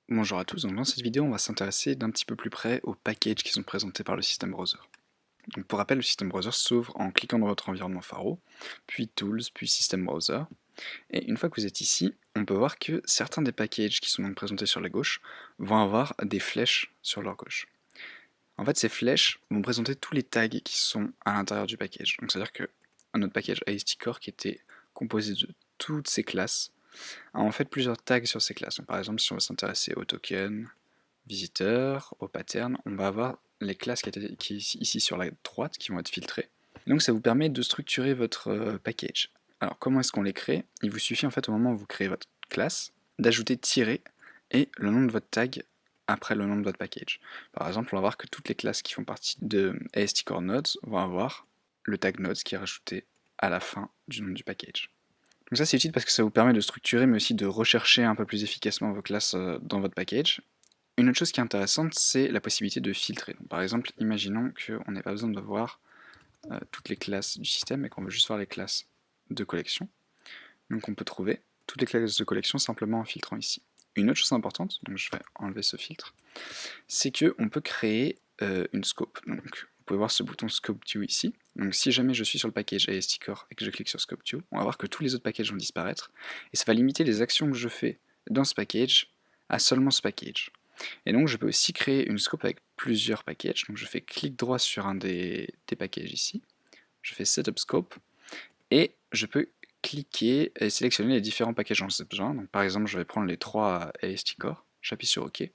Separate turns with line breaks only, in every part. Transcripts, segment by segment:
Bonjour à tous, donc dans cette vidéo on va s'intéresser d'un petit peu plus près aux packages qui sont présentés par le système browser. Donc pour rappel, le système browser s'ouvre en cliquant dans votre environnement Faro, puis Tools, puis System Browser. Et une fois que vous êtes ici, on peut voir que certains des packages qui sont donc présentés sur la gauche vont avoir des flèches sur leur gauche. En fait, ces flèches vont présenter tous les tags qui sont à l'intérieur du package. Donc c'est-à-dire que notre package AST.Core qui était composé de toutes ces classes a en fait plusieurs tags sur ces classes. Donc, par exemple, si on veut s'intéresser au token, visiteur, au pattern, on va avoir les classes qui ici sur la droite qui vont être filtrées. Donc ça vous permet de structurer votre package. Alors comment est-ce qu'on les crée? Il vous suffit en fait au moment où vous créez votre classe d'ajouter tiret et le nom de votre tag après le nom de votre package. Par exemple, on va voir que toutes les classes qui font partie de AST Core Nodes vont avoir le tag Nodes qui est rajouté à la fin du nom du package. Donc ça c'est utile parce que ça vous permet de structurer mais aussi de rechercher un peu plus efficacement vos classes dans votre package. Une autre chose qui est intéressante, c'est la possibilité de filtrer. Donc, par exemple, imaginons qu'on n'ait pas besoin de voir toutes les classes du système et qu'on veut juste voir les classes de collection. Donc on peut trouver toutes les classes de collection simplement en filtrant ici. Une autre chose importante, donc je vais enlever ce filtre, c'est qu'on peut créer une scope. Donc vous pouvez voir ce bouton Scope View ici. Donc si jamais je suis sur le package AST Core et que je clique sur Scope View, on va voir que tous les autres packages vont disparaître et ça va limiter les actions que je fais dans ce package à seulement ce package. Et donc je peux aussi créer une scope avec plusieurs packages. Donc je fais clic droit sur un des packages ici, je fais Setup Scope, et je peux cliquer et sélectionner les différents packages dont j'ai besoin. Donc par exemple je vais prendre les 3 AST Core, j'appuie sur OK, et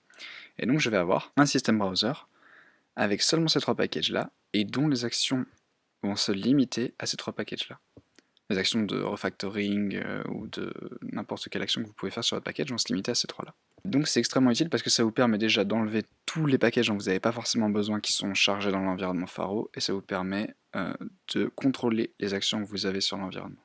donc je vais avoir un système browser avec seulement ces 3 packages là, et dont les actions vont se limiter à ces 3 packages là. Les actions de refactoring ou de n'importe quelle action que vous pouvez faire sur votre package vont se limiter à ces 3 là. Donc c'est extrêmement utile parce que ça vous permet déjà d'enlever tous les packages dont vous n'avez pas forcément besoin qui sont chargés dans l'environnement Faro, et ça vous permet de contrôler les actions que vous avez sur l'environnement.